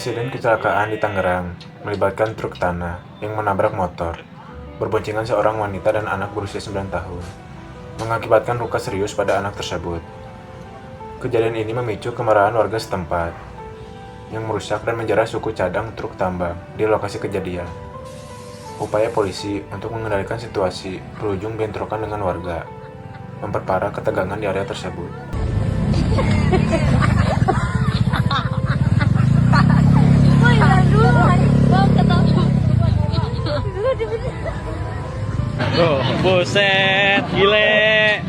Insiden kecelakaan di Tangerang melibatkan truk tanah yang menabrak motor, berboncengan seorang wanita dan anak berusia 9 tahun, mengakibatkan luka serius pada anak tersebut. Kejadian ini memicu kemarahan warga setempat, yang merusak dan menjarah suku cadang truk tambang di lokasi kejadian. Upaya polisi untuk mengendalikan situasi berujung bentrokan dengan warga, memperparah ketegangan di area tersebut. Oh, buset, gile.